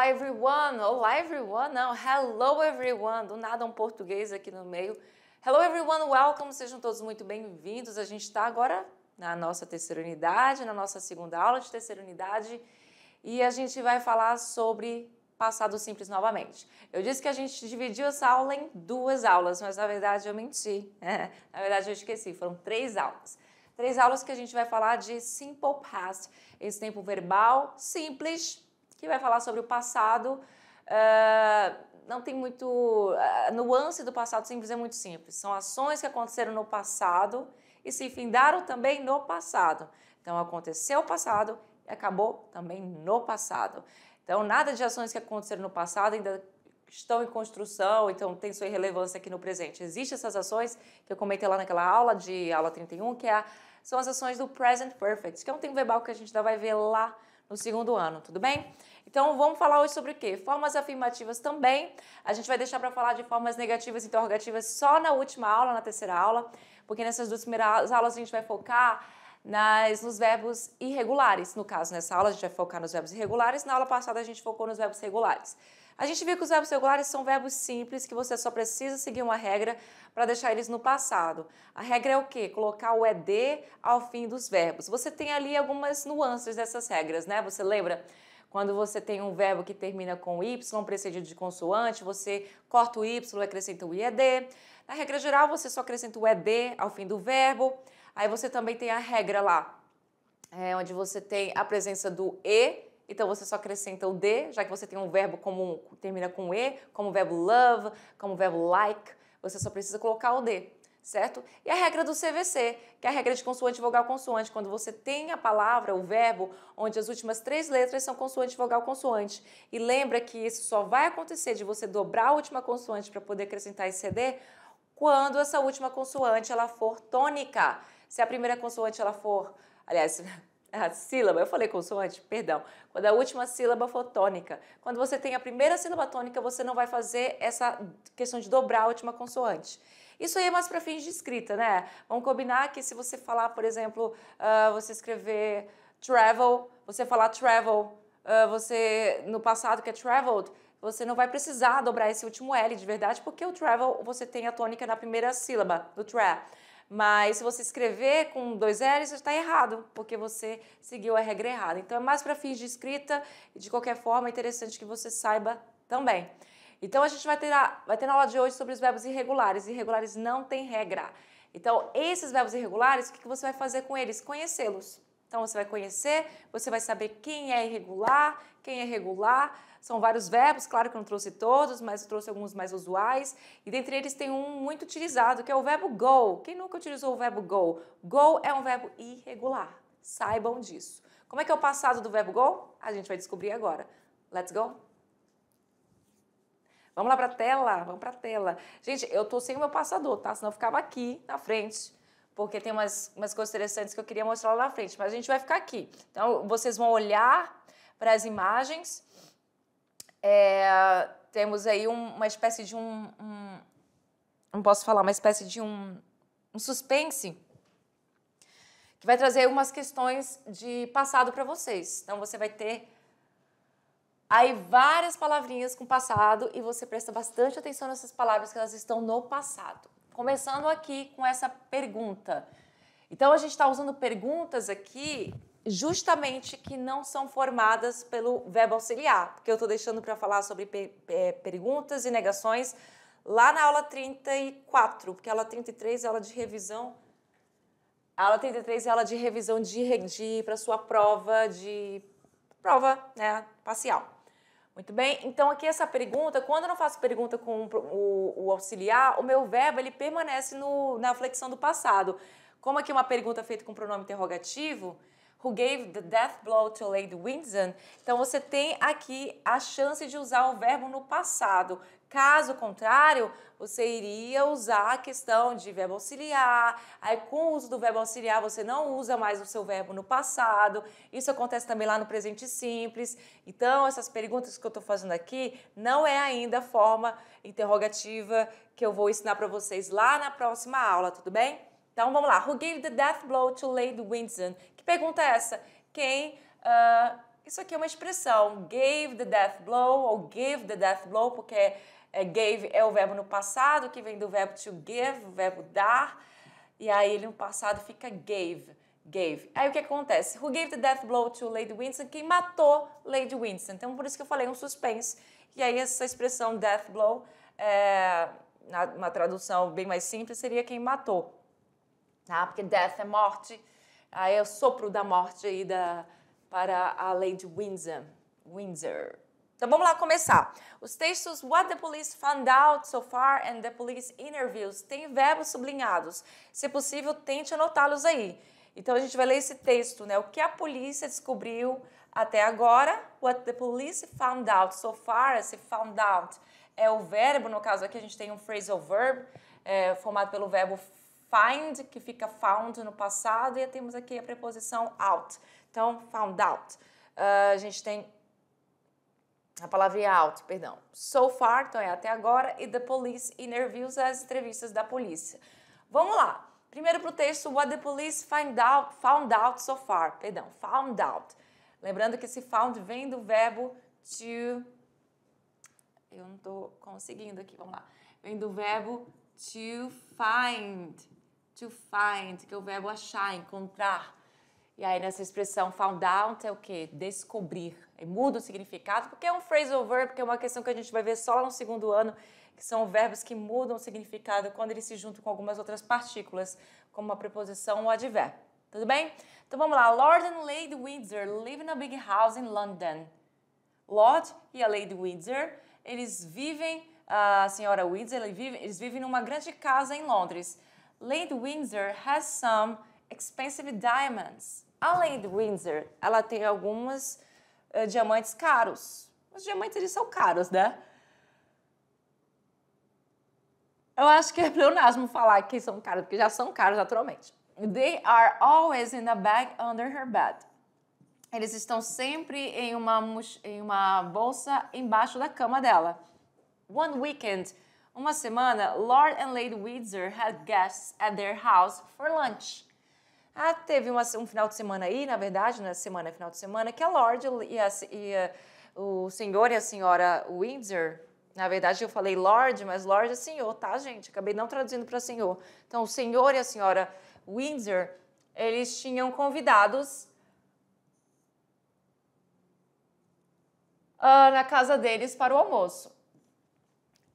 Olá, everyone! Olá, everyone! Não, hello, everyone! Do nada um português aqui no meio. Hello, everyone! Welcome! Sejam todos muito bem-vindos. A gente está agora na nossa terceira unidade, na nossa segunda aula de terceira unidade, e a gente vai falar sobre passado simples novamente. Eu disse que a gente dividiu essa aula em duas aulas, mas na verdade eu menti. Na verdade eu esqueci, foram 3 aulas. 3 aulas que a gente vai falar de simple past, esse tempo verbal simples, que vai falar sobre o passado. Não tem muito... A nuance do passado simples é muito simples. São ações que aconteceram no passado e se findaram também no passado. Então, aconteceu o passado e acabou também no passado. Então, nada de ações que aconteceram no passado ainda estão em construção, então tem sua relevância aqui no presente. Existem essas ações que eu comentei lá naquela aula, de aula 31, que são as ações do present perfect, que é um tempo verbal que a gente ainda vai ver lá no segundo ano, tudo bem? Então, vamos falar hoje sobre o quê? Formas afirmativas também. A gente vai deixar para falar de formas negativas e interrogativas só na última aula, na terceira aula, porque nessas 2 primeiras aulas a gente vai focar nos verbos irregulares. No caso, nessa aula a gente vai focar nos verbos irregulares, na aula passada a gente focou nos verbos regulares. A gente viu que os verbos regulares são verbos simples, que você só precisa seguir uma regra para deixar eles no passado. A regra é o quê? Colocar o ED ao fim dos verbos. Você tem ali algumas nuances dessas regras, né? Você lembra? Quando você tem um verbo que termina com Y, precedido de consoante, você corta o Y e acrescenta o IED. Na regra geral, você só acrescenta o ED ao fim do verbo. Aí você também tem a regra lá, onde você tem a presença do E, então você só acrescenta o D, já que você tem um verbo que termina com E, como o verbo love, como o verbo like, você só precisa colocar o D, certo? E a regra do CVC, que é a regra de consoante, vogal, consoante, quando você tem a palavra, o verbo, onde as últimas 3 letras são consoante, vogal, consoante. E lembra que isso só vai acontecer de você dobrar a última consoante para poder acrescentar esse CD quando essa última consoante ela for tônica. Se a primeira consoante ela for, aliás, a sílaba, eu falei consoante, perdão, quando a última sílaba for tônica. Quando você tem a primeira sílaba tônica, você não vai fazer essa questão de dobrar a última consoante. Isso aí é mais para fins de escrita, né? Vamos combinar que se você falar, por exemplo, você escrever travel, você falar travel, você no passado que é traveled, você não vai precisar dobrar esse último L de verdade, porque o travel você tem a tônica na primeira sílaba do tra. Mas se você escrever com 2 L's, você está errado, porque você seguiu a regra errada. Então, é mais para fins de escrita e, de qualquer forma, é interessante que você saiba também. Então, a gente vai ter na aula de hoje sobre os verbos irregulares. Irregulares não tem regra. Então, esses verbos irregulares, o que você vai fazer com eles? Conhecê-los. Então, você vai conhecer, você vai saber quem é irregular, quem é regular. São vários verbos, claro que eu não trouxe todos, mas eu trouxe alguns mais usuais. E dentre eles tem um muito utilizado, que é o verbo go. Quem nunca utilizou o verbo go? Go é um verbo irregular. Saibam disso. Como é que é o passado do verbo go? A gente vai descobrir agora. Let's go! Vamos lá para a tela? Vamos para a tela. Gente, eu tô sem o meu passador, tá? Senão eu ficava aqui na frente, porque tem umas coisas interessantes que eu queria mostrar lá na frente, mas a gente vai ficar aqui. Então, vocês vão olhar para as imagens. Temos aí uma espécie de não posso falar, uma espécie de um suspense que vai trazer algumas questões de passado para vocês. Então, você vai ter aí várias palavrinhas com passado e você presta bastante atenção nessas palavras que elas estão no passado. Começando aqui com essa pergunta. Então, a gente está usando perguntas aqui justamente que não são formadas pelo verbo auxiliar, porque eu estou deixando para falar sobre perguntas e negações lá na aula 34, porque a aula 33 é aula de revisão. A aula 33 é aula de revisão para sua prova né, parcial. Muito bem? Então, aqui essa pergunta, quando eu não faço pergunta com o auxiliar, o meu verbo ele permanece na flexão do passado. Como aqui é uma pergunta feita com pronome interrogativo, who gave the death blow to Lady Windsor, então você tem aqui a chance de usar o verbo no passado. Caso contrário, você iria usar a questão de verbo auxiliar, aí com o uso do verbo auxiliar você não usa mais o seu verbo no passado, isso acontece também lá no presente simples. Então, essas perguntas que eu estou fazendo aqui não é ainda a forma interrogativa que eu vou ensinar para vocês lá na próxima aula, tudo bem? Então, vamos lá. Who gave the death blow to Lady Windsor? Que pergunta é essa? Quem Isso aqui é uma expressão, gave the death blow ou give the death blow, porque gave é o verbo no passado, que vem do verbo to give, o verbo dar, e aí ele no passado fica gave. Aí o que acontece? Who gave the death blow to Lady Winston? Quem matou Lady Winston. Então, por isso que eu falei um suspense. E aí essa expressão death blow, uma tradução bem mais simples, seria quem matou. Tá? Porque death é morte, aí é o sopro da morte aí para a Lady Windsor. Então vamos lá começar. Os textos What the police found out so far and the police interviews têm verbos sublinhados. Se possível, tente anotá-los aí. Então a gente vai ler esse texto, né? O que a polícia descobriu até agora. What the police found out so far. Esse found out é o verbo, no caso aqui a gente tem um phrasal verb formado pelo verbo find, que fica found no passado, e temos aqui a preposição out. Então, found out. A gente tem a palavra out, perdão. So far, então é até agora, e the police interviews, as entrevistas da polícia. Vamos lá. Primeiro para o texto, what the police found out so far. Perdão, found out. Lembrando que esse found vem do verbo to... Eu não estou conseguindo aqui, vamos lá. Vem do verbo to find. To find, que é o verbo achar, encontrar. E aí nessa expressão found out é o quê? Descobrir. E muda o significado, porque é um phrasal verb, que é uma questão que a gente vai ver só lá no segundo ano, que são verbos que mudam o significado quando eles se juntam com algumas outras partículas, como a preposição ou advérbio. Tudo bem? Então vamos lá. Lord and Lady Windsor live in a big house in London. Lord e a Lady Windsor, eles vivem, a senhora Windsor, eles vivem numa grande casa em Londres. Lady Windsor has some expensive diamonds. A Lady Windsor, ela tem alguns diamantes caros. Os diamantes, eles são caros, né? Eu acho que é pleonasmo falar que são caros, porque já são caros naturalmente. They are always in a bag under her bed. Eles estão sempre em uma bolsa embaixo da cama dela. One weekend, uma semana, Lord and Lady Windsor had guests at their house for lunch. Teve um final de semana aí, na verdade, final de semana, que a Lord o senhor e a senhora Windsor, na verdade eu falei Lord, mas Lord é senhor, tá, gente? Acabei não traduzindo para senhor. Então, o senhor e a senhora Windsor, eles tinham convidados na casa deles para o almoço.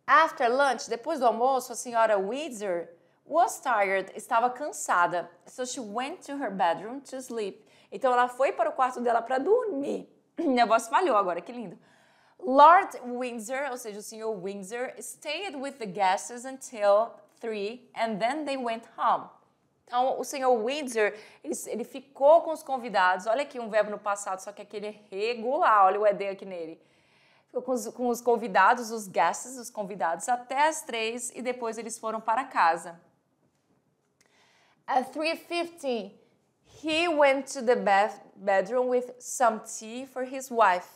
After lunch, depois do almoço, a senhora Windsor was tired, estava cansada. So she went to her bedroom to sleep. Então ela foi para o quarto dela para dormir. Minha voz falhou agora, que lindo. Lord Windsor, ou seja, o senhor Windsor, stayed with the guests until 3 and then they went home. Então, o senhor Windsor, ele ficou com os convidados. Olha aqui um verbo no passado, só que aquele é regular. Olha o ED aqui nele. Ficou com os convidados, os guests, os convidados, até as 3 e depois eles foram para casa. At 3:50, he went to the bedroom with some tea for his wife.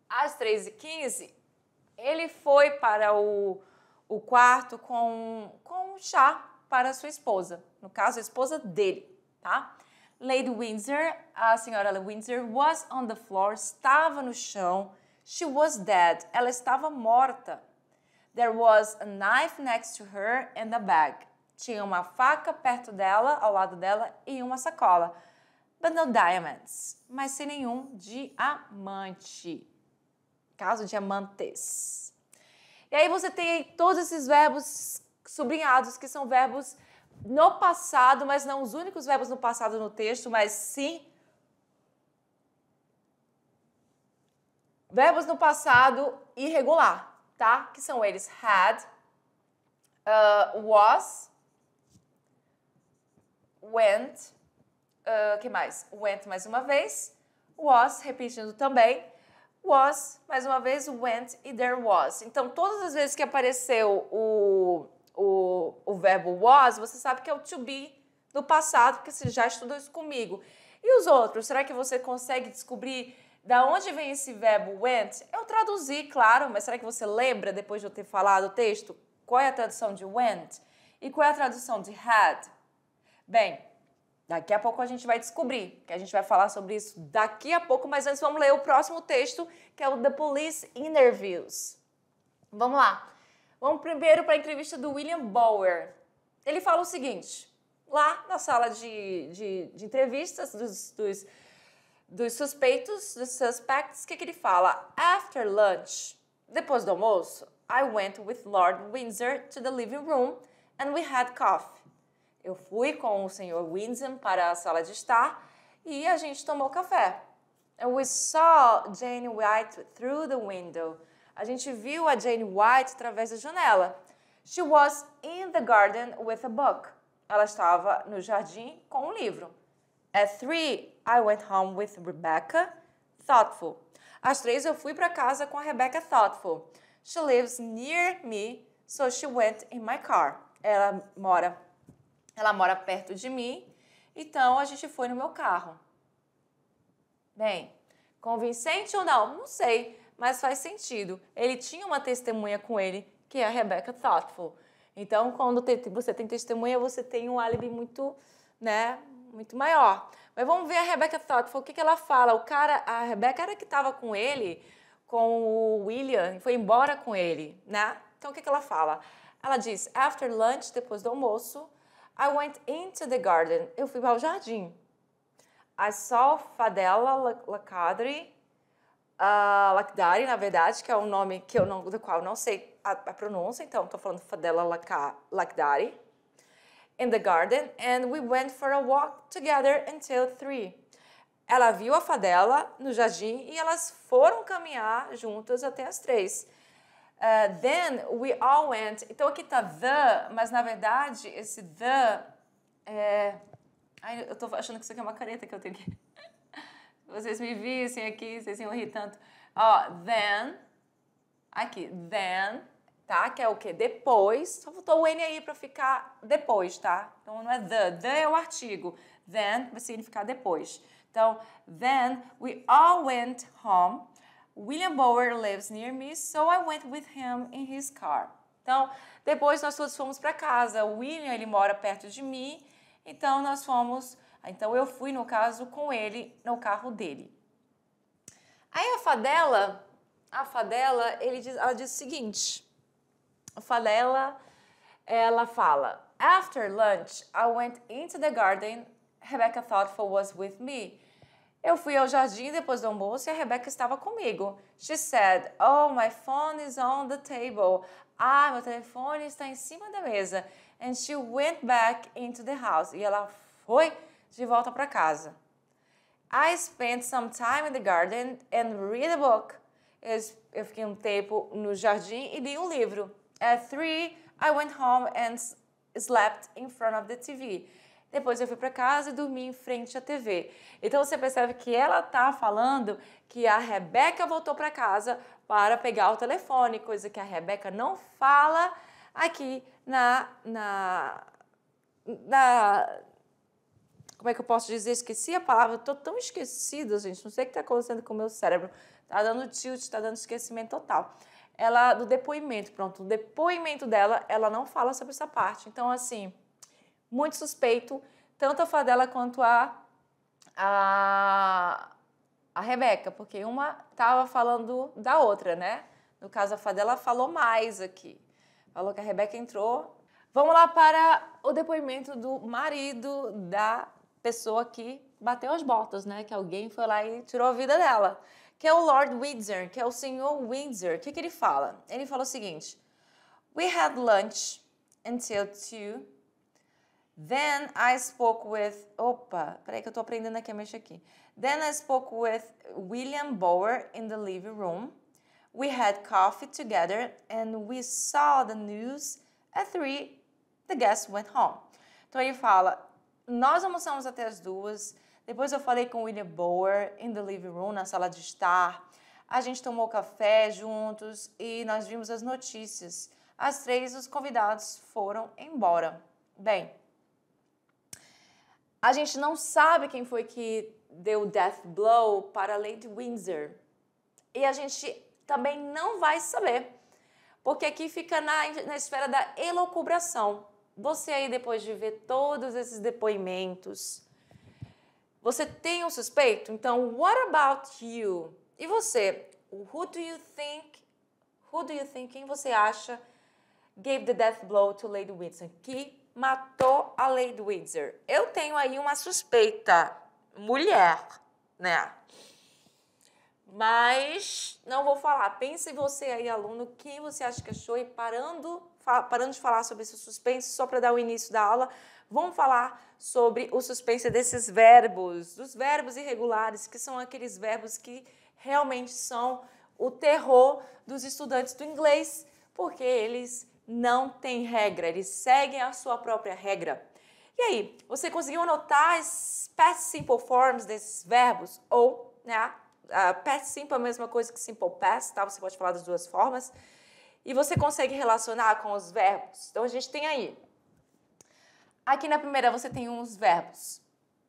Às 3:15, ele foi para o quarto com chá para a sua esposa. No caso, a esposa dele, tá? Lady Windsor, a senhora Windsor, was on the floor, estava no chão. She was dead. Ela estava morta. There was a knife next to her and a bag. Tinha uma faca perto dela, ao lado dela, e uma sacola. But no diamonds. Mas sem nenhum diamante. Caso diamantes. E aí você tem aí todos esses verbos sublinhados, que são verbos no passado, mas não os únicos verbos no passado no texto, mas sim verbos no passado irregular, tá? Que são eles had, was, went, que mais? Went mais uma vez, was, repetindo também, was, mais uma vez, went e there was. Então, todas as vezes que apareceu o verbo was, você sabe que é o to be do passado, porque você já estudou isso comigo. E os outros? Será que você consegue descobrir da onde vem esse verbo went? Eu traduzi, claro, mas será que você lembra, depois de eu ter falado o texto, qual é a tradução de went? E qual é a tradução de had? Bem, Daqui a pouco a gente vai descobrir, que a gente vai falar sobre isso daqui a pouco, mas antes vamos ler o próximo texto, que é o The Police Interviews. Vamos lá. Vamos primeiro para a entrevista do William Bower. Ele fala o seguinte, lá na sala de entrevistas dos suspeitos, dos suspects, o que ele fala? After lunch, depois do almoço, I went with Lord Windsor to the living room and we had coffee. Eu fui com o Sr. Windsor para a sala de estar e a gente tomou café. And we saw Jane White through the window. A gente viu a Jane White através da janela. She was in the garden with a book. Ela estava no jardim com um livro. At 3, I went home with Rebecca Thoughtful. Às 3, eu fui para casa com a Rebecca Thoughtful. She lives near me, so she went in my car. Ela mora perto de mim, então a gente foi no meu carro. Bem, convincente ou não? Não sei, mas faz sentido. Ele tinha uma testemunha com ele, que é a Rebecca Thoughtful. Então, quando você tem testemunha, você tem um álibi muito, muito maior. Mas vamos ver a Rebecca Thoughtful, o que ela fala. A Rebecca era que estava com ele, com o William, foi embora com ele, né? Então, o que ela fala? Ela diz, after lunch, depois do almoço, I went into the garden. Eu fui ao jardim. I saw Fadela Lakhdari, na verdade, que é um nome do qual eu não sei a pronúncia, então estou falando Fadela Lakhdari, in the garden, and we went for a walk together until 3. Ela viu a Fadela no jardim e elas foram caminhar juntas até as 3. Then we all went. Então aqui está the, mas na verdade esse the é... Ai, eu estou achando que isso aqui é uma caneta que eu tenho que... Vocês me vissem aqui, vocês iam rir tanto. Then, aqui, then, tá? Que é o quê? Depois. Só faltou o N aí para ficar depois, tá? Então não é the é o artigo. Then vai significar depois. Então, then we all went home. William Bower lives near me, so I went with him in his car. Então, depois nós todos fomos para casa. O William, ele mora perto de mim, então nós fomos... Então, eu fui, no caso, com ele no carro dele. Aí a Fadela, ela diz o seguinte. A Fadela, ela fala, after lunch, I went into the garden, Rebecca Thoughtful was with me. Eu fui ao jardim depois do almoço e a Rebecca estava comigo. She said, oh, my phone is on the table. Ah, meu telefone está em cima da mesa. And she went back into the house. E ela foi de volta para casa. I spent some time in the garden and read a book. Eu fiquei um tempo no jardim e li um livro. At 3, I went home and slept in front of the TV. Depois eu fui para casa e dormi em frente à TV. Então você percebe que ela está falando que a Rebecca voltou para casa para pegar o telefone, coisa que a Rebecca não fala aqui como é que eu posso dizer? Esqueci a palavra, estou tão esquecida, gente. Não sei o que está acontecendo com o meu cérebro. Está dando tilt, está dando esquecimento total. Do depoimento, pronto. O depoimento dela, ela não fala sobre essa parte. Então, assim, muito suspeito, tanto a Fadela quanto a Rebecca, porque uma estava falando da outra, né? No caso, a Fadela falou mais aqui. Falou que a Rebecca entrou. Vamos lá para o depoimento do marido da pessoa que bateu as botas, né? Que alguém foi lá e tirou a vida dela. Que é o Lord Windsor, que é o Sr. Windsor. O que ele fala? Ele fala o seguinte. We had lunch until 2. Then I spoke with... Opa, peraí que eu tô aprendendo aqui a mexer aqui. Then I spoke with William Bower in the living room. We had coffee together and we saw the news. At 3, the guests went home. Então ele fala, nós almoçamos até as 2, depois eu falei com William Bower in the living room, na sala de estar. A gente tomou café juntos e nós vimos as notícias. Às 3, os convidados foram embora. Bem, a gente não sabe quem foi que deu o death blow para Lady Windsor. E a gente também não vai saber, porque aqui fica na esfera da elucubração. Você aí, depois de ver todos esses depoimentos, Você tem um suspeito? Então, what about you? E você? Who do you think, quem você acha gave the death blow to Lady Windsor? Que matou a Lady Windsor? Eu tenho aí uma suspeita, mulher, né? Mas não vou falar. Pense você aí, aluno, quem você acha que achou e parando de falar sobre esse suspense, só para dar o início da aula, vamos falar sobre o suspense desses verbos, dos verbos irregulares, que são aqueles verbos que realmente são o terror dos estudantes do inglês, porque eles não têm regra, eles seguem a sua própria regra. E aí, você conseguiu anotar as past simple forms desses verbos? Ou, né, past simple é a mesma coisa que simple past, tá? Você pode falar das duas formas. E você consegue relacionar com os verbos. Então, a gente tem aí. Aqui na primeira, você tem uns verbos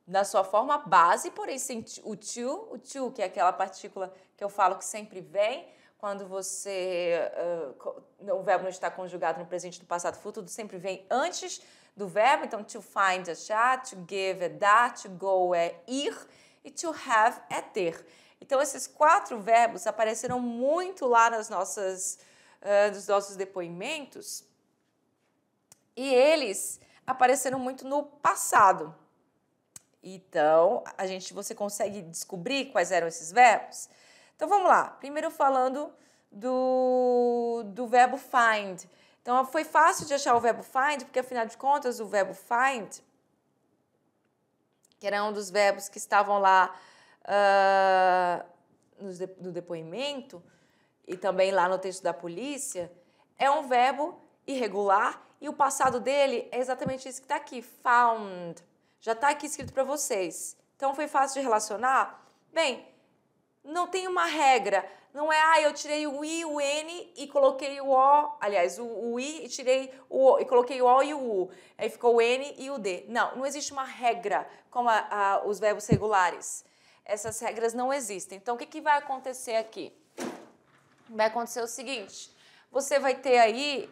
na sua forma base, porém sem o to, que é aquela partícula que eu falo que sempre vem. Quando o verbo não está conjugado no presente, no passado, futuro, sempre vem antes do verbo. Então, to find é achar, to give é dar, to go é ir e to have é ter. Então, esses 4 verbos apareceram muito lá nos nossos depoimentos e eles apareceram muito no passado. Então, você consegue descobrir quais eram esses verbos? Então, vamos lá. Primeiro falando do verbo find. Então, foi fácil de achar o verbo find, porque, afinal de contas, o verbo find, que era um dos verbos que estavam lá no depoimento e também lá no texto da polícia, é um verbo irregular e o passado dele é exatamente isso que está aqui, found. Já está aqui escrito para vocês. Então, foi fácil de relacionar? Bem, não tem uma regra. Não é, eu tirei o I, o N e coloquei o O. Aliás, o I e tirei o O e coloquei o O e o U. Aí ficou o N e o D. Não existe uma regra como os verbos regulares. Essas regras não existem. Então, o que vai acontecer aqui? Vai acontecer o seguinte. Você vai ter aí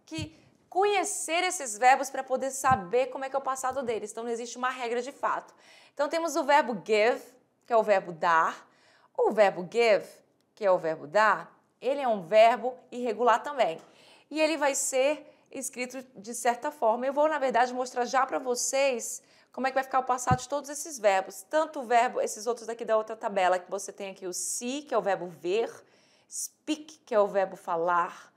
que conhecer esses verbos para poder saber como é que é o passado deles. Então, não existe uma regra de fato. Então, temos o verbo give, que é o verbo dar. O verbo give, que é o verbo dar, ele é um verbo irregular também. E ele vai ser escrito de certa forma. Eu vou, na verdade, mostrar já para vocês como é que vai ficar o passado de todos esses verbos. Tanto o verbo, esses outros daqui da outra tabela, que você tem aqui o see, que é o verbo ver, speak, que é o verbo falar,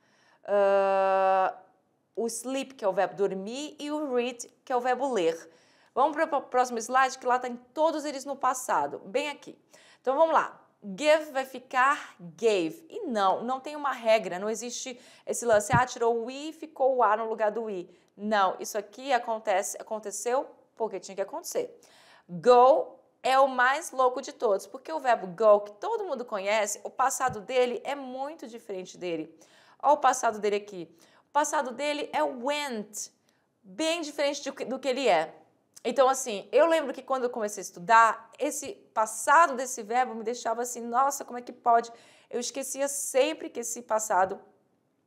o sleep, que é o verbo dormir, e o read, que é o verbo ler. Vamos para o próximo slide, que lá tem todos eles no passado, bem aqui. Então, vamos lá. Give vai ficar gave. E não tem uma regra, não existe esse lance, tirou o I e ficou o A no lugar do I. Não, isso aqui aconteceu porque tinha que acontecer. Go é o mais louco de todos, porque o verbo go, que todo mundo conhece, o passado dele é muito diferente dele. Olha o passado dele aqui. O passado dele é went, bem diferente do que ele é. Então, assim, eu lembro que quando eu comecei a estudar, esse passado desse verbo me deixava assim, nossa, como é que pode? Eu esquecia sempre que esse passado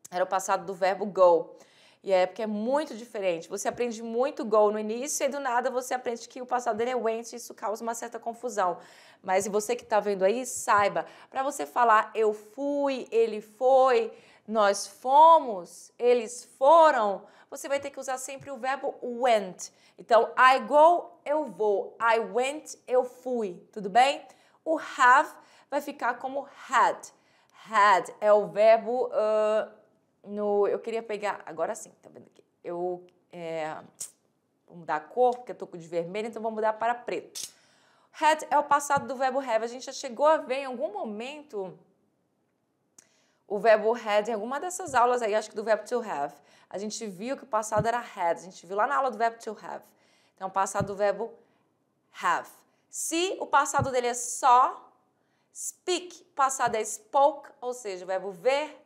era o passado do verbo go. E é porque é muito diferente. Você aprende muito go no início e do nada você aprende que o passado dele é went e isso causa uma certa confusão. Mas e você que está vendo aí, saiba, para você falar eu fui, ele foi, nós fomos, eles foram, você vai ter que usar sempre o verbo went. Então, I go, eu vou. I went, eu fui. Tudo bem? O have vai ficar como had. Had é o verbo eu queria pegar... Agora sim, tá vendo aqui? Vou mudar a cor, porque eu tô com de vermelho, então vou mudar para preto. Had é o passado do verbo have. A gente já chegou a ver em algum momento o verbo had em alguma dessas aulas aí, acho que do verbo to have. A gente viu que o passado era had. A gente viu lá na aula do verbo to have. Então, o passado do verbo have. Se o passado dele é só, speak, o passado é spoke, ou seja, o verbo ver.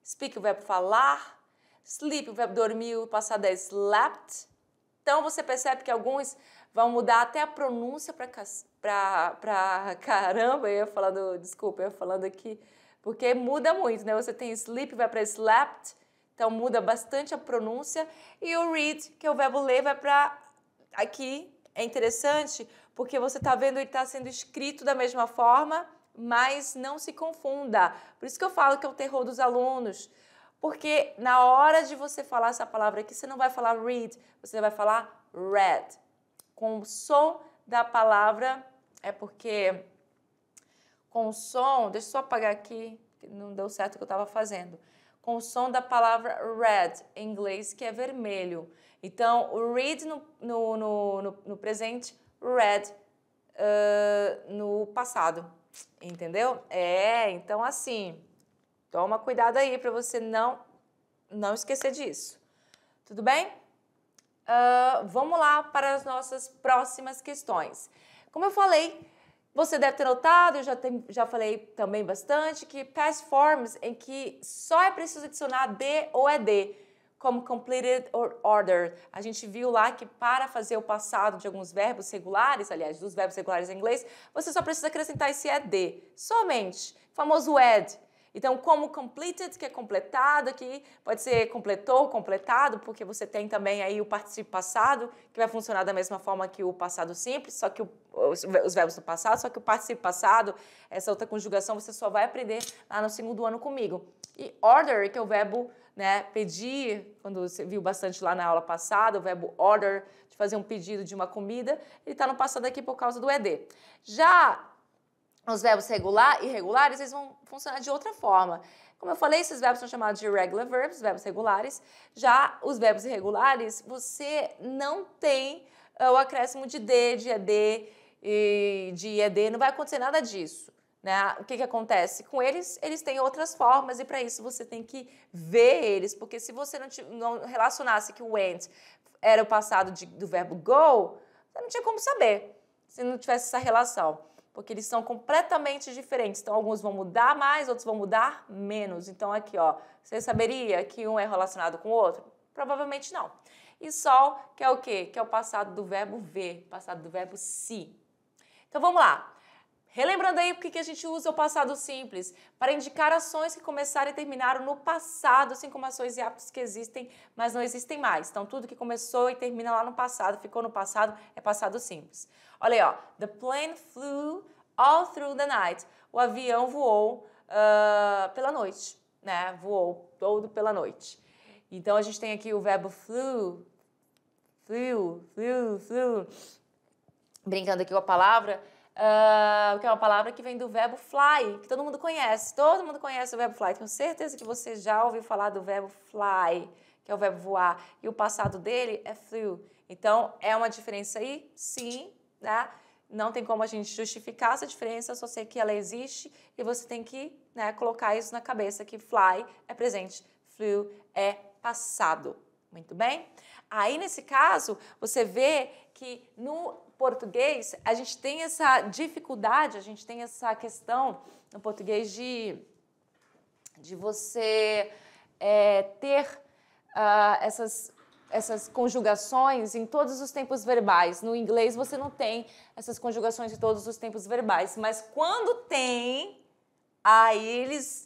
Speak, o verbo falar. Sleep, o verbo dormir, o passado é slept. Então, você percebe que alguns vão mudar até a pronúncia para caramba. Eu ia falando aqui, porque muda muito, né? Você tem sleep, vai para slept. Então, muda bastante a pronúncia. E o read, que é o verbo ler, vai para... Aqui é interessante, porque você está vendo ele está sendo escrito da mesma forma, mas não se confunda. Por isso que eu falo que é o terror dos alunos. Porque na hora de você falar essa palavra aqui, você não vai falar read, você vai falar read. Com o som da palavra, é porque com o som, deixa eu só apagar aqui, que não deu certo o que eu estava fazendo. Com o som da palavra red, em inglês, que é vermelho. Então, o read no presente, red no passado. Entendeu? Então assim, toma cuidado aí para você não esquecer disso. Tudo bem? Vamos lá para as nossas próximas questões. Como eu falei, você deve ter notado, eu já falei também bastante, que past forms em que só é preciso adicionar D ou ED, como completed or ordered. A gente viu lá que para fazer o passado de alguns verbos regulares, aliás, dos verbos regulares em inglês, você só precisa acrescentar esse ED, somente, o famoso ed. Então, como completed, que é completado aqui, pode ser completou, completado, porque você tem também aí o particípio passado, que vai funcionar da mesma forma que o passado simples, só que os verbos do passado, só que o particípio passado, essa outra conjugação, você só vai aprender lá no segundo ano comigo. E order, que é o verbo, né, pedir, quando você viu bastante lá na aula passada, o verbo order, de fazer um pedido de uma comida, ele está no passado aqui por causa do ED. Já os verbos irregulares, eles vão funcionar de outra forma. Como eu falei, esses verbos são chamados de irregular verbs, verbos regulares. Já os verbos irregulares, você não tem o acréscimo de D, de ED e de ED, não vai acontecer nada disso. Né? O que acontece? Com eles, eles têm outras formas e para isso você tem que ver eles, porque se você não relacionasse que o went era o passado do verbo go, você não tinha como saber se não tivesse essa relação, porque eles são completamente diferentes. Então, alguns vão mudar mais, outros vão mudar menos. Então, aqui, ó, você saberia que um é relacionado com o outro? Provavelmente não. E sol, que é o quê? Que é o passado do verbo ver, passado do verbo se. Então, vamos lá. Relembrando aí porque que a gente usa o passado simples, para indicar ações que começaram e terminaram no passado, assim como ações e hábitos que existem, mas não existem mais. Então, tudo que começou e termina lá no passado, ficou no passado, é passado simples. Olha aí, ó. The plane flew all through the night. O avião voou pela noite, né? Voou todo pela noite. Então, a gente tem aqui o verbo flew, brincando aqui com a palavra, que é uma palavra que vem do verbo fly, que todo mundo conhece o verbo fly. Tenho certeza que você já ouviu falar do verbo fly, que é o verbo voar, e o passado dele é flew. Então, é uma diferença aí? Sim, né? Não tem como a gente justificar essa diferença, só sei que ela existe e você tem que, né, colocar isso na cabeça, que fly é presente, flew é passado. Muito bem? Aí, nesse caso, você vê que no português, a gente tem essa dificuldade, a gente tem essa questão no português de você ter essas conjugações em todos os tempos verbais. No inglês, você não tem essas conjugações em todos os tempos verbais, mas quando tem, aí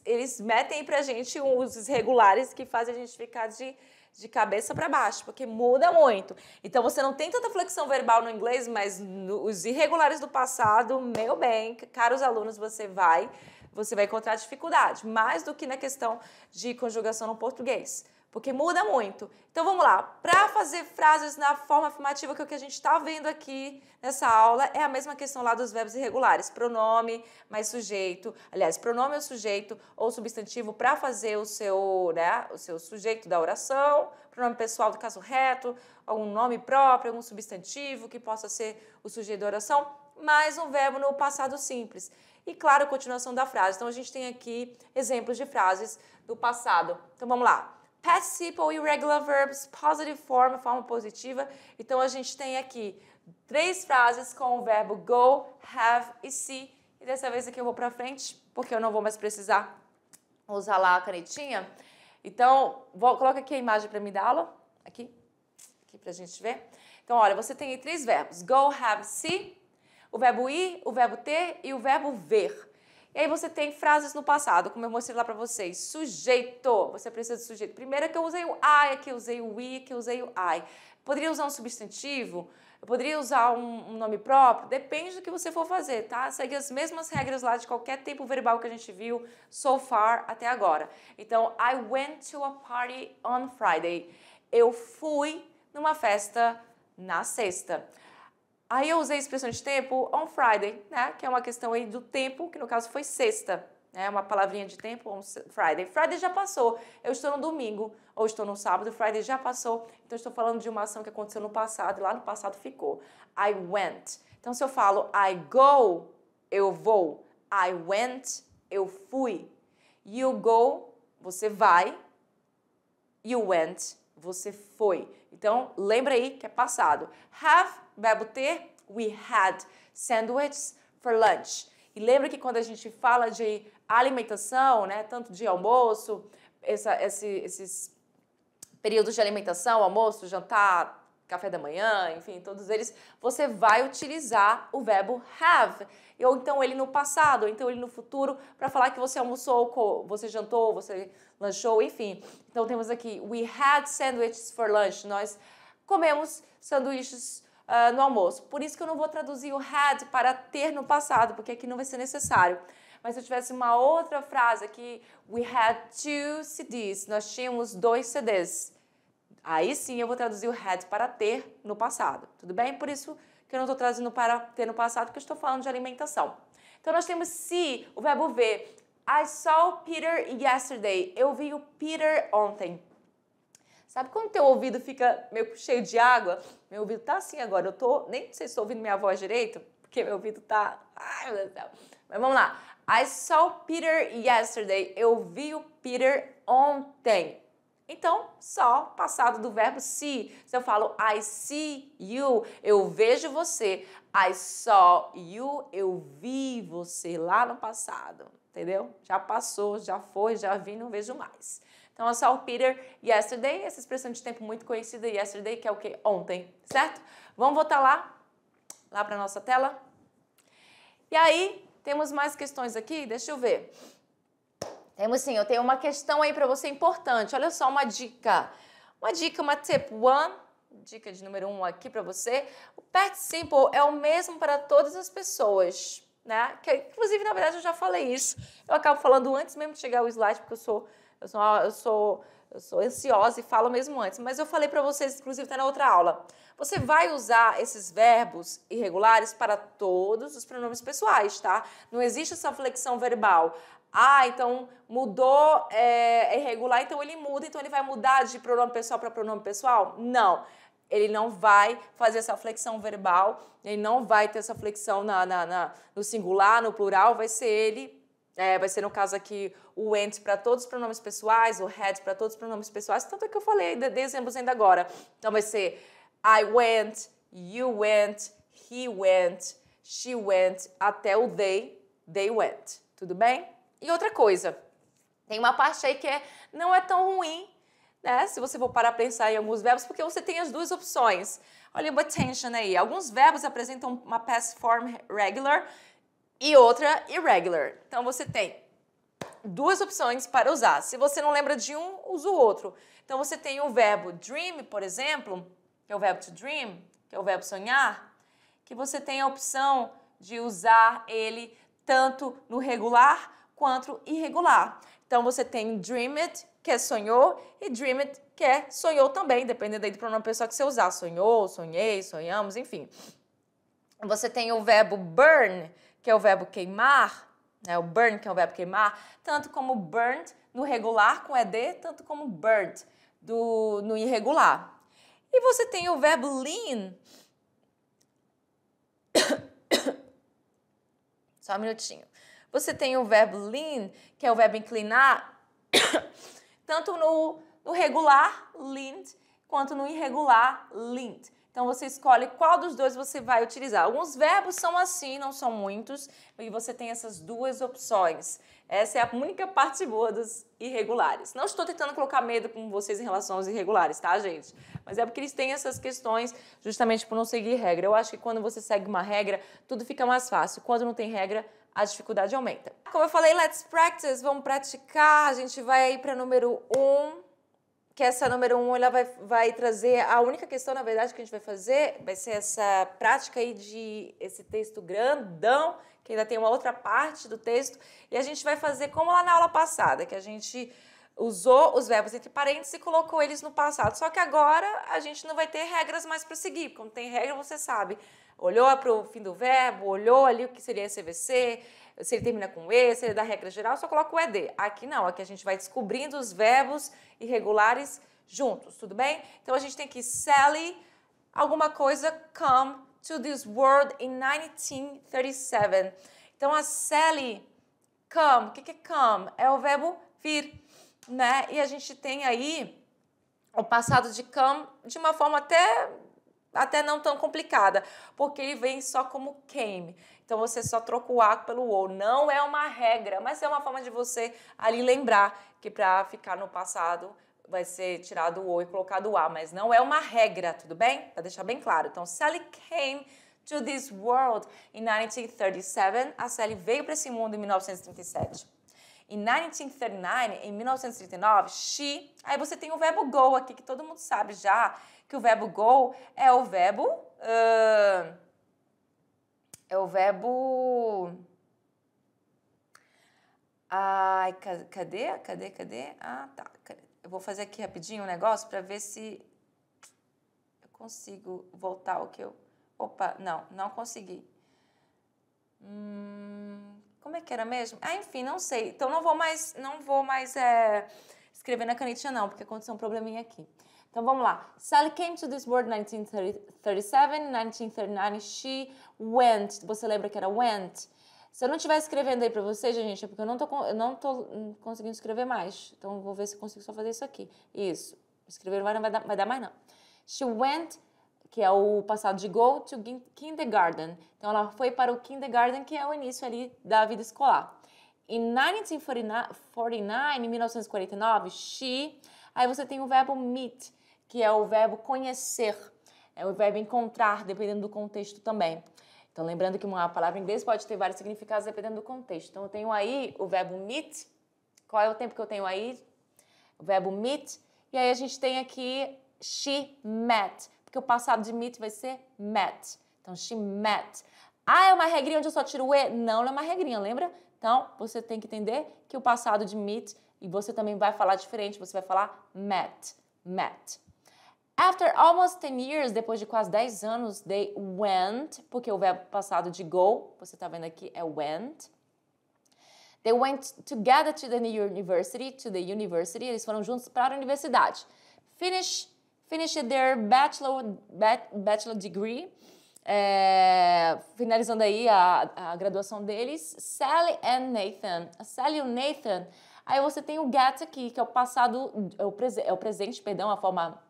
eles metem pra gente os irregulares que fazem a gente ficar de cabeça para baixo, porque muda muito. Então, você não tem tanta flexão verbal no inglês, mas os irregulares do passado, meu bem, caros alunos, você vai encontrar dificuldade, mais do que na questão de conjugação no português, porque muda muito. Então, vamos lá. Para fazer frases na forma afirmativa, que é o que a gente está vendo aqui nessa aula, é a mesma questão lá dos verbos irregulares. Pronome mais sujeito. Aliás, pronome ou sujeito ou substantivo para fazer o seu sujeito da oração. Pronome pessoal do caso reto, algum nome próprio, algum substantivo que possa ser o sujeito da oração, mais um verbo no passado simples. E, claro, a continuação da frase. Então, a gente tem aqui exemplos de frases do passado. Então, vamos lá. Past simple, irregular verbs, positive form, forma positiva. Então, a gente tem aqui 3 frases com o verbo go, have e see. E dessa vez aqui eu vou para frente, porque eu não vou mais precisar usar lá a canetinha. Então, coloca aqui a imagem para mim da aula. Aqui para a gente ver. Então, olha, você tem aí 3 verbos. Go, have, see. O verbo ir, o verbo ter e o verbo ver. E aí você tem frases no passado, como eu mostrei lá para vocês. Sujeito, você precisa de sujeito. Primeiro é que eu usei o I, aqui eu usei o we, aqui eu usei o I. Poderia usar um substantivo, eu poderia usar um nome próprio, depende do que você for fazer, tá? Segue as mesmas regras lá de qualquer tempo verbal que a gente viu so far até agora. Então, I went to a party on Friday. Eu fui numa festa na sexta. Aí eu usei a expressão de tempo on Friday, né? Que é uma questão aí do tempo, que no caso foi sexta. É uma palavrinha de tempo, on Friday. Friday já passou. Eu estou no domingo ou estou no sábado. Friday já passou. Então, estou falando de uma ação que aconteceu no passado e lá no passado ficou. I went. Então, se eu falo I go, eu vou. I went, eu fui. You go, você vai. You went, você foi. Então, lembra aí que é passado. Have, verbo ter, we had sandwiches for lunch. E lembra que quando a gente fala de alimentação, né, tanto de almoço, esses períodos de alimentação, almoço, jantar, café da manhã, enfim, todos eles, você vai utilizar o verbo have, ou então ele no passado, ou então ele no futuro, para falar que você almoçou, você jantou, você lanchou, enfim. Então temos aqui, we had sandwiches for lunch, nós comemos sanduíches no almoço. Por isso que eu não vou traduzir o had para ter no passado, porque aqui não vai ser necessário. Mas se eu tivesse uma outra frase aqui, we had 2 CDs, nós tínhamos 2 CDs. Aí sim eu vou traduzir o had para ter no passado, tudo bem? Por isso que eu não estou traduzindo para ter no passado, porque eu estou falando de alimentação. Então nós temos see, o verbo ver. I saw Peter yesterday. Eu vi o Peter ontem. Sabe quando teu ouvido fica meio cheio de água? Meu ouvido tá assim agora. Nem sei se estou ouvindo minha voz direito, porque meu ouvido tá... Ai, meu Deus do céu. Mas vamos lá. I saw Peter yesterday. Eu vi o Peter ontem. Então, só passado do verbo see. Se eu falo I see you, eu vejo você. I saw you, eu vi você lá no passado. Entendeu? Já passou, já foi, já vi, não vejo mais. Então, I saw Peter yesterday, essa expressão de tempo muito conhecida, yesterday, que é o quê? Ontem, certo? Vamos voltar lá para a nossa tela. E aí, temos mais questões aqui, deixa eu ver. Temos sim, eu tenho uma questão aí para você importante. Olha só, uma dica. Uma tip 1, dica de número 1 aqui para você. O past simple é o mesmo para todas as pessoas, né? Que, inclusive, na verdade, eu já falei isso. Eu acabo falando antes mesmo de chegar o slide, porque eu sou ansiosa e falo mesmo antes. Mas eu falei para vocês, inclusive, está na outra aula. Você vai usar esses verbos irregulares para todos os pronomes pessoais, tá? Não existe essa flexão verbal. Ah, então mudou, é irregular, então ele muda, então ele vai mudar de pronome pessoal para pronome pessoal? Não, ele não vai fazer essa flexão verbal, ele não vai ter essa flexão no singular, no plural, vai ser vai ser no caso aqui o went para todos os pronomes pessoais, o had para todos os pronomes pessoais, tanto é que eu falei de exemplos ainda agora. Então vai ser I went, you went, he went, she went, até o they went, tudo bem? E outra coisa, tem uma parte aí que não é tão ruim, né? Se você for parar a pensar em alguns verbos, porque você tem as duas opções. Olha o attention aí. Alguns verbos apresentam uma past form regular e outra irregular. Então, você tem duas opções para usar. Se você não lembra de um, usa o outro. Então, você tem o verbo dream, por exemplo, que é o verbo to dream, que é o verbo sonhar, que você tem a opção de usar ele tanto no regular quanto irregular. Então, você tem dreamed, que é sonhou, e dreamed, que é sonhou também, dependendo aí do pronome pessoal que você usar. Sonhou, sonhei, sonhamos, enfim. Você tem o verbo burn, que é o verbo queimar, né? O burn, que é o verbo queimar, tanto como burned no regular com ED, tanto como burnt no irregular. E você tem o verbo lean. Só um minutinho. Você tem o verbo lean, que é o verbo inclinar, tanto no regular, leaned, quanto no irregular, leaned. Então, Então, você escolhe qual dos dois você vai utilizar. Alguns verbos são assim, não são muitos, e você tem essas duas opções. Essa é a única parte boa dos irregulares. Não estou tentando colocar medo com vocês em relação aos irregulares, tá, gente? Mas é porque eles têm essas questões justamente por não seguir regra. Eu acho que quando você segue uma regra, tudo fica mais fácil. Quando não tem regra, a dificuldade aumenta. Como eu falei, let's practice, vamos praticar. A gente vai aí para número 1, que essa número 1 ela vai trazer, a única questão, na verdade, que a gente vai fazer vai ser essa prática aí de esse texto grandão, que ainda tem uma outra parte do texto, e a gente vai fazer como lá na aula passada, que a gente usou os verbos entre parênteses e colocou eles no passado. Só que agora a gente não vai ter regras mais para seguir. Quando tem regra, você sabe. Olhou para o fim do verbo, olhou ali o que seria CVC, se ele termina com E, se ele dá regra geral, só coloca o ED. Aqui não, aqui a gente vai descobrindo os verbos irregulares juntos, tudo bem? Então a gente tem que Sally, alguma coisa, come to this world in 1937. Então a Sally, come, o que é come? É o verbo vir, né? E a gente tem aí o passado de come de uma forma até não tão complicada, porque ele vem só como came. Então, você só troca o A pelo O. Não é uma regra, mas é uma forma de você ali lembrar que para ficar no passado vai ser tirado o O e colocado o A, mas não é uma regra, tudo bem? Para deixar bem claro. Então, Sally came to this world in 1937. A Sally veio para esse mundo em 1937. Em 1939, em 1939, she... Aí você tem o verbo go aqui, que todo mundo sabe já, que o verbo go é o verbo... Ai, cadê? Ah, tá. Eu vou fazer aqui rapidinho um negócio para ver se eu consigo voltar ao que eu... Opa, não consegui. Como é que era mesmo? Ah, enfim, não sei. Então, não vou mais escrever na canetinha, não, porque aconteceu um probleminha aqui. Então, vamos lá. Sally came to this world in 1937. In 1939, she went. Você lembra que era went? Se eu não estiver escrevendo aí pra vocês, gente, é porque eu não tô conseguindo escrever mais. Então, vou ver se eu consigo só fazer isso aqui. Isso. Escrever não vai dar mais, não. She went, que é o passado de go, to kindergarten. Então, ela foi para o kindergarten, que é o início ali da vida escolar. Em 1949, em 1949, she... Aí você tem o verbo meet, que é o verbo conhecer. É o verbo encontrar, dependendo do contexto também. Então, lembrando que uma palavra em inglês pode ter vários significados dependendo do contexto. Então, eu tenho aí o verbo meet. Qual é o tempo que eu tenho aí? O verbo meet. E aí, a gente tem aqui she met, porque o passado de meet vai ser met. Então, she met. Ah, é uma regrinha onde eu só tiro o E? Não, não é uma regrinha, lembra? Então, você tem que entender que o passado de meet, e você também vai falar diferente, você vai falar met. After almost 10 years, depois de quase 10 anos, they went, porque o verbo passado de go, você está vendo aqui, é went. They went together to the university, eles foram juntos para a universidade. Finished their bachelor degree, finalizando aí a graduação deles. Sally and Nathan. A Sally e o Nathan. Aí você tem o get aqui, que é o passado, é o presente, perdão, a forma,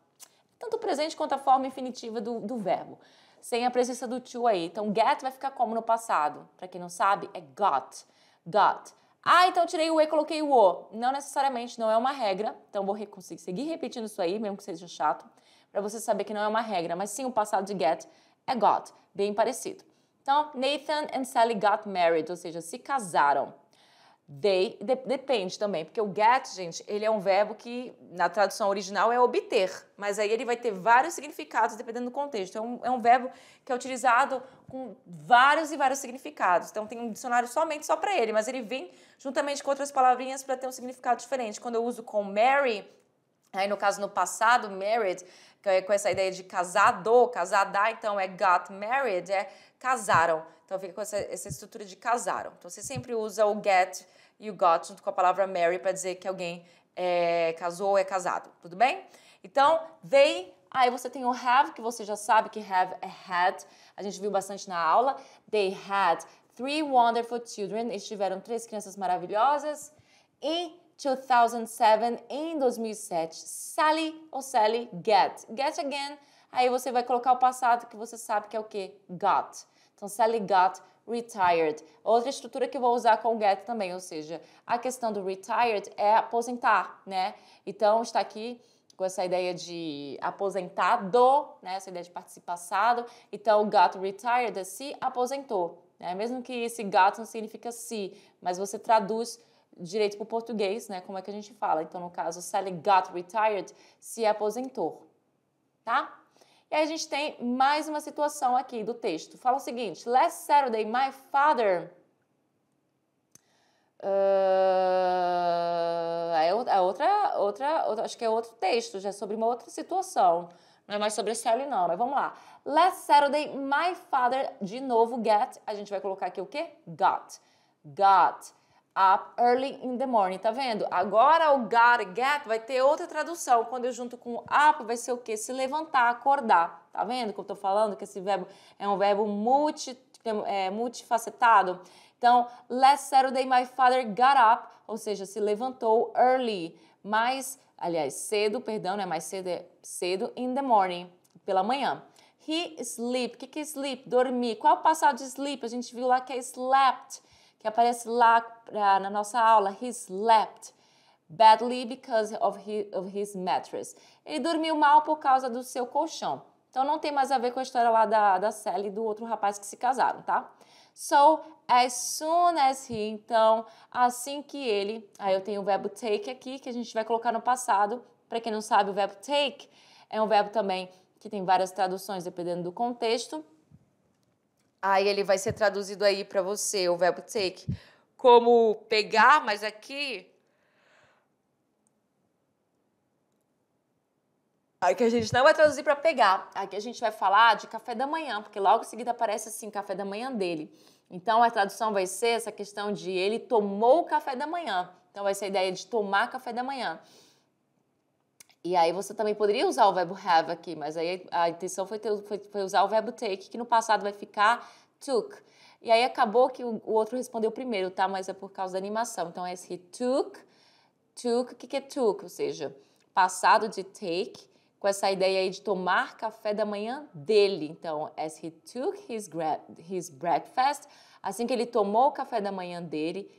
tanto o presente quanto a forma infinitiva do verbo, sem a presença do to aí. Então, get vai ficar como no passado? Para quem não sabe, é got. Ah, então eu tirei o E e coloquei o O. Não necessariamente, não é uma regra. Então, vou seguir repetindo isso aí, mesmo que seja chato, para você saber que não é uma regra. Mas sim, o passado de get é got, bem parecido. Então, Nathan and Sally got married, ou seja, se casaram. Depende também, porque o get, gente, ele é um verbo que na tradução original é obter, mas aí ele vai ter vários significados dependendo do contexto. É um verbo que é utilizado com vários e vários significados. Então tem um dicionário só para ele, mas ele vem juntamente com outras palavrinhas para ter um significado diferente. Quando eu uso com marry, aí no caso no passado, married, que é com essa ideia de casada, então é got married, é casaram. Então fica com essa estrutura de casaram. Então você sempre usa o get e o got junto com a palavra marry para dizer que alguém casou ou é casado, tudo bem? Então, they, aí você tem o have, que você já sabe que have é had, a gente viu bastante na aula. They had 3 wonderful children, eles tiveram 3 crianças maravilhosas. Em 2007, em 2007, Sally ou Sally get again, Aí você vai colocar o passado que você sabe que é o quê? Got. Então, Sally got retired. Outra estrutura que eu vou usar com o get também, ou seja, a questão do retired é aposentar, né? Então, está aqui com essa ideia de aposentado, né? Essa ideia de participo passado. Então, got retired é se aposentou, né? Mesmo que esse got não significa se, mas você traduz direito para o português, né? Como é que a gente fala. Então, no caso, Sally got retired, se aposentou, tá? E aí a gente tem mais uma situação aqui do texto. Fala o seguinte, last Saturday my father... acho que é outro texto, já é sobre uma outra situação. Não é mais sobre a Sally não, mas vamos lá. Last Saturday my father, de novo get, a gente vai colocar aqui o quê? Got up early in the morning, tá vendo? Agora o got e get vai ter outra tradução. Quando eu junto com up, vai ser o quê? Se levantar, acordar. Tá vendo que eu tô falando? Que esse verbo é um verbo multifacetado. Então, last Saturday my father got up, ou seja, se levantou early. Cedo, perdão, não é mais cedo, é cedo, in the morning, pela manhã. He sleep. O que é sleep? Dormir. Qual é o passado de sleep? A gente viu lá que é slept, que aparece lá na nossa aula. He slept badly because of his mattress. Ele dormiu mal por causa do seu colchão. Então, não tem mais a ver com a história lá da Sally e do outro rapaz que se casaram, tá? So, as soon as he, então, assim que ele... Aí eu tenho o verbo take aqui, que a gente vai colocar no passado. Para quem não sabe, o verbo take é um verbo também que tem várias traduções, dependendo do contexto. Aí ele vai ser traduzido aí para você, o verbo take, como pegar, mas aqui... Aqui a gente não vai traduzir para pegar. Aqui a gente vai falar de café da manhã, porque logo em seguida aparece assim, café da manhã dele. Então, a tradução vai ser essa questão de ele tomou o café da manhã. Então, vai ser a ideia de tomar café da manhã. E aí, você também poderia usar o verbo have aqui, mas aí a intenção foi usar o verbo take, que no passado vai ficar took. E aí, acabou que o outro respondeu primeiro, tá? Mas é por causa da animação. Então, é he took, o que é took? Ou seja, passado de take, com essa ideia aí de tomar café da manhã dele. Então, as he took his breakfast, assim que ele tomou o café da manhã dele,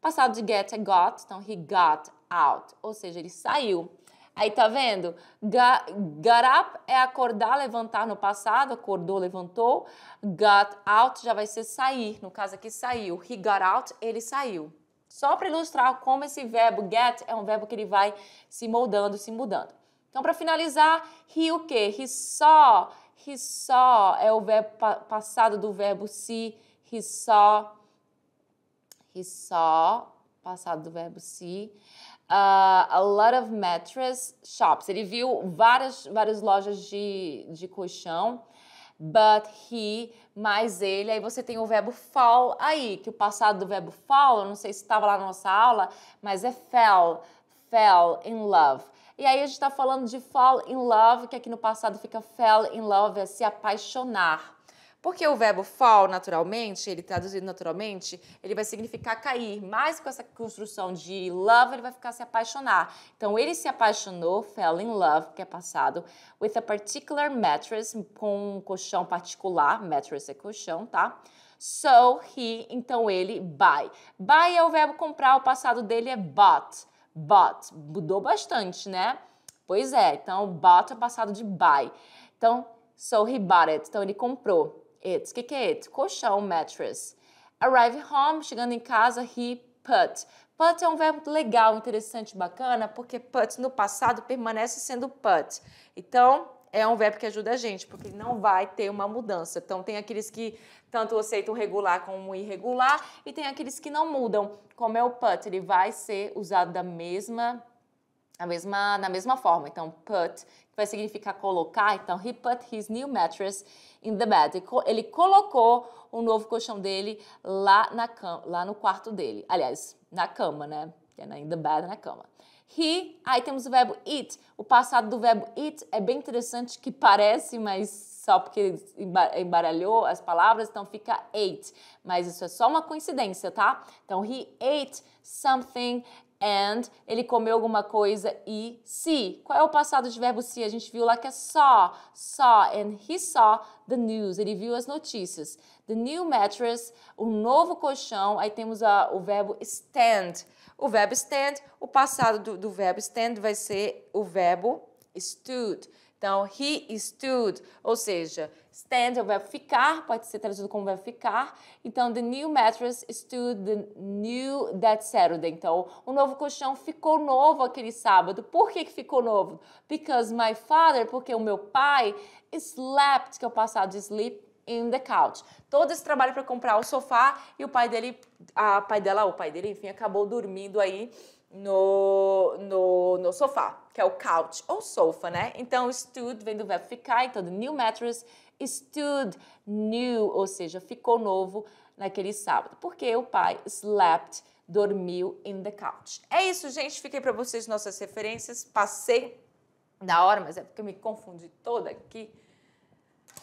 passado de get é got, então he got out, ou seja, ele saiu. Aí, tá vendo? Got up é acordar, levantar no passado, acordou, levantou. Got out já vai ser sair, no caso aqui saiu. He got out, ele saiu. Só para ilustrar como esse verbo get é um verbo que ele vai se moldando, se mudando. Então, para finalizar, he o quê? He saw é o verbo passado do verbo see. He saw, passado do verbo see. A lot of mattress shops. Ele viu várias lojas de colchão. But mais ele. Aí você tem o verbo fall aí, que o passado do verbo fall, eu não sei se estava lá na nossa aula, mas é fell in love. E aí a gente está falando de fall in love, que aqui no passado fica fell in love, é se apaixonar. Porque o verbo fall, naturalmente, ele traduzido naturalmente, ele vai significar cair. Mas com essa construção de love, ele vai ficar se apaixonar. Então, ele se apaixonou, fell in love, que é passado, with a particular mattress, com um colchão particular. Mattress é colchão, tá? So, então ele, buy. Buy é o verbo comprar, o passado dele é bought. Mudou bastante, né? Pois é, então bought é passado de buy. Então, so he bought it. Então, ele comprou. It. O que é it? Colchão, mattress. Arrive home, chegando em casa, he put. Put é um verbo legal, interessante, bacana, porque put no passado permanece sendo put. Então, é um verbo que ajuda a gente, porque não vai ter uma mudança. Então, tem aqueles que tanto aceitam regular como irregular, e tem aqueles que não mudam, como é o put. Ele vai ser usado na mesma forma. Então, put, que vai significar colocar. Então, he put his new mattress in the bed. Ele colocou o novo colchão dele lá no quarto dele. Aliás, na cama, né? In the bed, na cama. Aí temos o verbo eat. O passado do verbo eat é bem interessante, que parece, mas só porque embaralhou as palavras, então fica ate. Mas isso é só uma coincidência, tá? Então, he ate something and, ele comeu alguma coisa e see. Qual é o passado de verbo see? A gente viu lá que é saw, and he saw the news, ele viu as notícias. The new mattress, o novo colchão, aí temos o verbo stand. O verbo stand, o passado do verbo stand vai ser o verbo stood. Então, he stood, ou seja, stand é o verbo ficar, pode ser traduzido como verbo ficar. Então, the new mattress stood that Saturday. Então, o novo colchão ficou novo aquele sábado. Por que ficou novo? Because my father, porque o meu pai, slept, que é o passado de sleep, in the couch. Todo esse trabalho para comprar o sofá e o pai dele, enfim, acabou dormindo aí no sofá, que é o couch ou sofa, né? Então, stood vem do verbo ficar, então the new mattress stood new, ou seja, ficou novo naquele sábado, porque o pai slept, dormiu in the couch. É isso, gente, fiquei para vocês nossas referências, passei da hora, mas é porque eu me confundi toda aqui.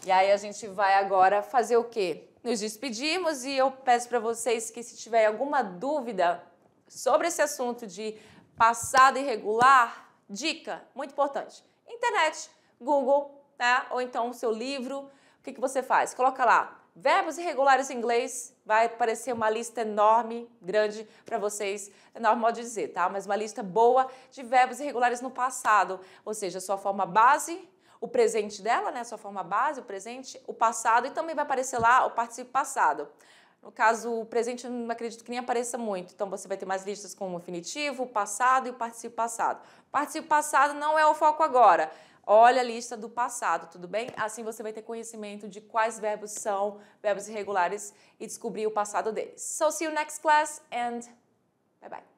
E aí a gente vai agora fazer o quê? Nos despedimos e eu peço para vocês que se tiver alguma dúvida sobre esse assunto de passado irregular, dica, muito importante, internet, Google, tá? Ou então o seu livro, o que você faz? Coloca lá, verbos irregulares em inglês, vai aparecer uma lista enorme, grande para vocês, enorme modo de dizer, tá? Mas uma lista boa de verbos irregulares no passado, ou seja, sua forma base, o presente dela, né? Sua forma base, o presente, o passado, e também vai aparecer lá o particípio passado. No caso, o presente eu não acredito que nem apareça muito, então você vai ter mais listas com o infinitivo, o passado e o particípio passado. O particípio passado não é o foco agora. Olha a lista do passado, tudo bem? Assim você vai ter conhecimento de quais verbos são verbos irregulares e descobrir o passado deles. So see you next class and bye bye.